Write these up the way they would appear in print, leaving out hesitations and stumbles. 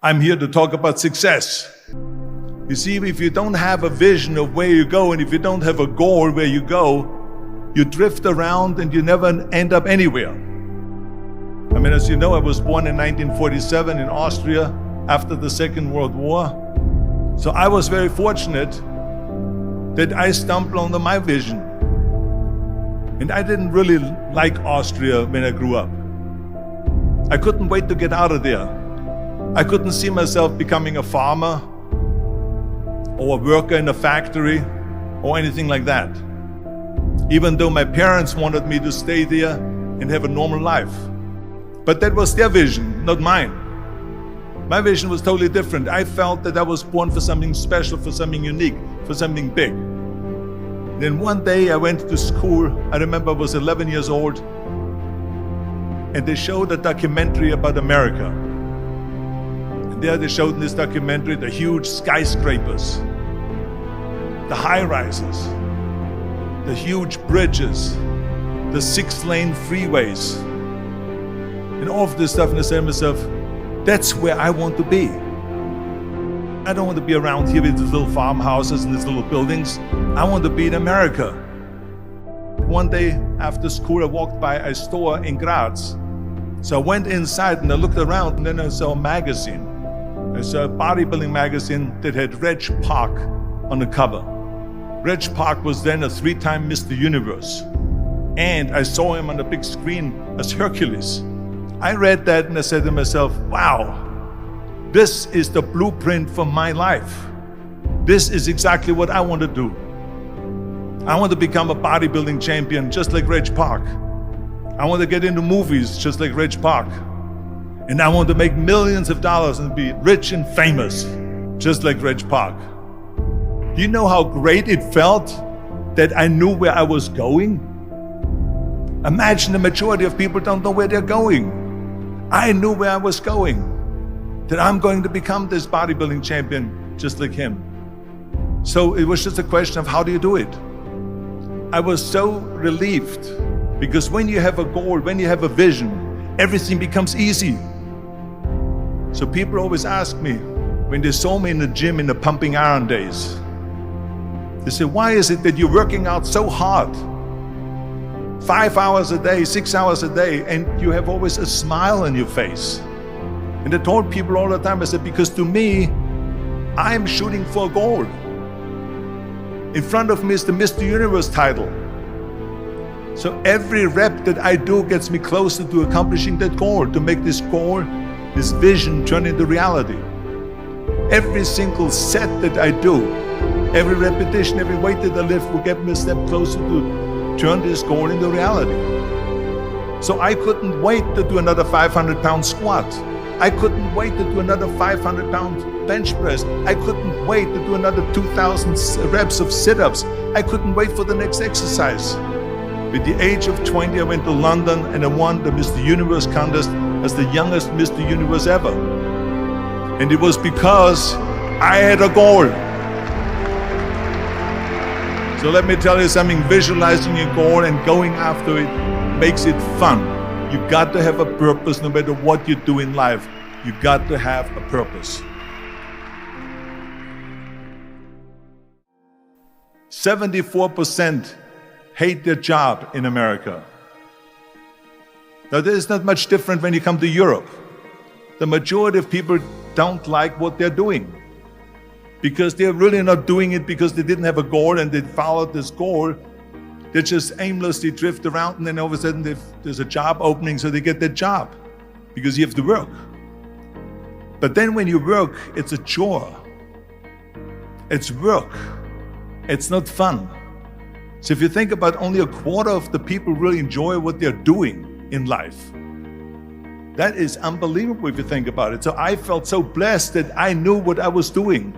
I'm here to talk about success. You see, if you don't have a vision of where you go, and if you don't have a goal where you go, you drift around and you never end up anywhere. I mean, as you know, I was born in 1947 in Austria after the Second World War. So I was very fortunate that I stumbled onto my vision. And I didn't really like Austria when I grew up. I couldn't wait to get out of there. I couldn't see myself becoming a farmer or a worker in a factory or anything like that. Even though my parents wanted me to stay there and have a normal life. But that was their vision, not mine. My vision was totally different. I felt that I was born for something special, for something unique, for something big. Then one day I went to school. I remember I was 11 years old, and they showed a documentary about America. And there they showed in this documentary the huge skyscrapers, the high-rises, the huge bridges, the 6-lane freeways, and all of this stuff. And I said to myself, that's where I want to be. I don't want to be around here with these little farmhouses and these little buildings. I want to be in America. One day after school, I walked by a store in Graz. So I went inside and I looked around, and then I saw a magazine. I saw a bodybuilding magazine that had Reg Park on the cover. Reg Park was then a 3-time Mr. Universe. And I saw him on the big screen as Hercules. I read that and I said to myself, wow, this is the blueprint for my life. This is exactly what I want to do. I want to become a bodybuilding champion just like Reg Park. I want to get into movies just like Reg Park. And I want to make millions of dollars and be rich and famous just like Reg Park. Do you know how great it felt that I knew where I was going? Imagine the majority of people don't know where they're going. I knew where I was going, that I'm going to become this bodybuilding champion just like him. So it was just a question of how do you do it? I was so relieved, because when you have a goal, when you have a vision, everything becomes easy. So people always ask me, when they saw me in the gym in the pumping iron days, they say, why is it that you're working out so hard? 5 hours a day, 6 hours a day, and you have always a smile on your face. And I told people all the time, I said, because to me, I'm shooting for a goal. In front of me is the Mr. Universe title. So every rep that I do gets me closer to accomplishing that goal, to make this goal, this vision turn into reality. Every single set that I do, every repetition, every weight that I lift will get me a step closer to turn this goal into reality. So I couldn't wait to do another 500-pound squat. I couldn't wait to do another 500-pound bench press. I couldn't wait to do another 2,000 reps of sit-ups. I couldn't wait for the next exercise. At the age of 20, I went to London and I won the Mr. Universe contest as the youngest Mr. Universe ever. And it was because I had a goal. So let me tell you something, visualizing your goal and going after it makes it fun. You got to have a purpose no matter what you do in life. You got to have a purpose. 74% hate their job in America. Now there is not much different when you come to Europe. The majority of people don't like what they're doing, because they're really not doing it because they didn't have a goal and they followed this goal. They just aimlessly drift around, and then all of a sudden there's a job opening, so they get that job because you have to work. But then when you work, it's a chore. It's work. It's not fun. So if you think about, only a quarter of the people really enjoy what they're doing in life. That is unbelievable if you think about it. So I felt so blessed that I knew what I was doing.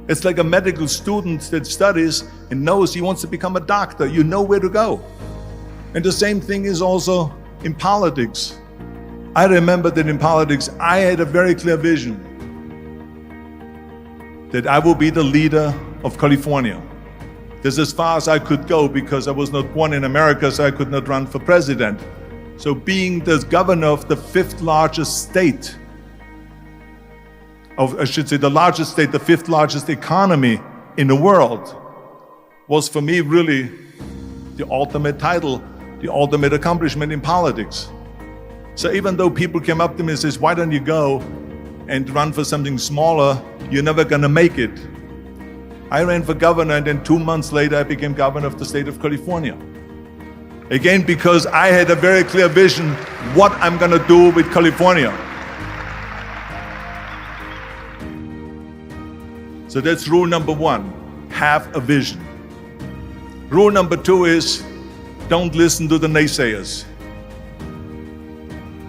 It's like a medical student that studies and knows he wants to become a doctor. You know where to go. And the same thing is also in politics. I remember that in politics, I had a very clear vision that I will be the leader of California. This is as far as I could go because I was not born in America, so I could not run for president. So being the governor of the 5th largest state I should say the largest state, the fifth largest economy in the world, was for me really the ultimate title, the ultimate accomplishment in politics. So even though people came up to me and says, why don't you go and run for something smaller, you're never gonna make it. I ran for governor, and then 2 months later I became governor of the state of California. Again, because I had a very clear vision what I'm gonna do with California. So that's rule number one, have a vision. Rule number two is, don't listen to the naysayers.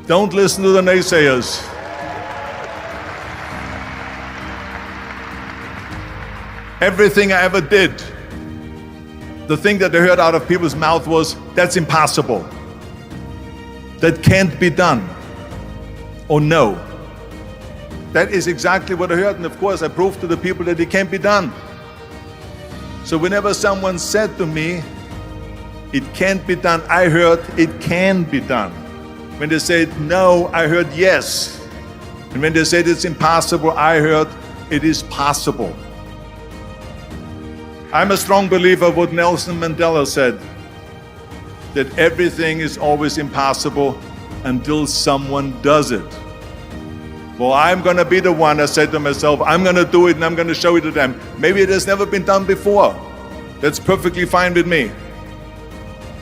Don't listen to the naysayers. Everything I ever did, the thing that I heard out of people's mouth was, that's impossible. That can't be done. Or no. That is exactly what I heard, and of course I proved to the people that it can't be done. So whenever someone said to me, it can't be done, I heard it can be done. When they said no, I heard yes. And when they said it's impossible, I heard it is possible. I'm a strong believer of what Nelson Mandela said, that everything is always impossible until someone does it. Well, I'm gonna be the one, I said to myself, I'm gonna do it and I'm gonna show it to them. Maybe it has never been done before. That's perfectly fine with me.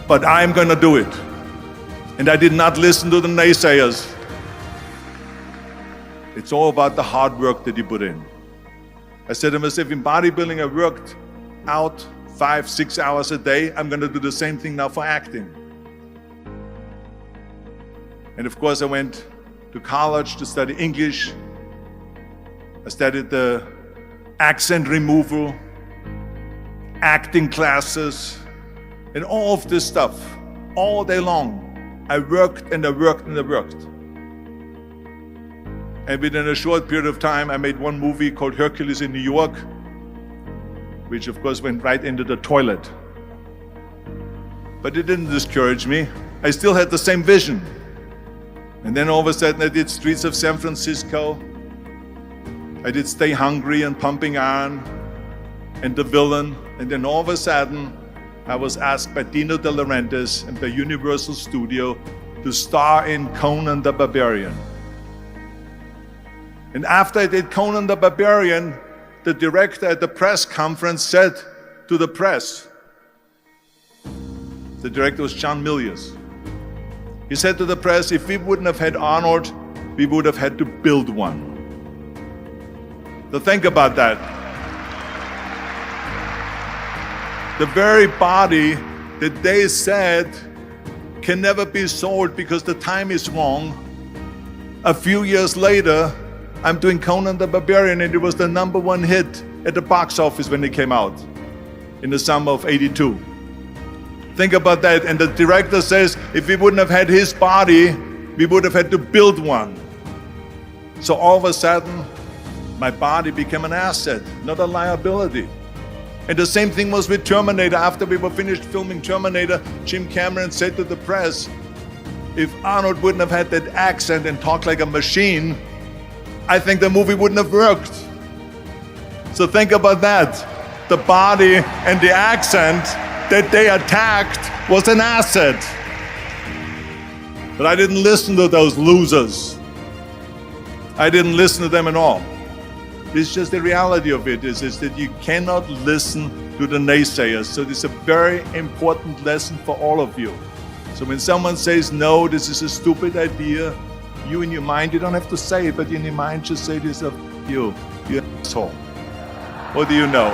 But I'm gonna do it. And I did not listen to the naysayers. It's all about the hard work that you put in. I said to myself, in bodybuilding I worked out 5-6 hours a day. I'm gonna do the same thing now for acting. And of course I went to college to study English. I studied the accent removal, acting classes, and all of this stuff, all day long. I worked and I worked and I worked. And within a short period of time, I made one movie called Hercules in New York, which of course went right into the toilet. But it didn't discourage me. I still had the same vision. And then all of a sudden I did Streets of San Francisco. I did Stay Hungry and Pumping Iron and The Villain. And then all of a sudden I was asked by Dino De Laurentiis and by Universal Studio to star in Conan the Barbarian. And after I did Conan the Barbarian, the director at the press conference said to the press, the director was John Milius. He said to the press, if we wouldn't have had Arnold, we would have had to build one. So think about that. The very body that they said can never be sold because the time is wrong. A few years later, I'm doing Conan the Barbarian, and it was the #1 hit at the box office when it came out in the summer of '82. Think about that. And the director says, if we wouldn't have had his body, we would have had to build one. So all of a sudden, my body became an asset, not a liability. And the same thing was with Terminator. After we were finished filming Terminator, Jim Cameron said to the press, if Arnold wouldn't have had that accent and talked like a machine, I think the movie wouldn't have worked. So think about that. The body and the accent that they attacked was an asset. But I didn't listen to those losers. I didn't listen to them at all. It's just the reality of it is that you cannot listen to the naysayers. So this is a very important lesson for all of you. So when someone says, no, this is a stupid idea, you in your mind, you don't have to say it, but in your mind just say to yourself, you asshole. What do you know?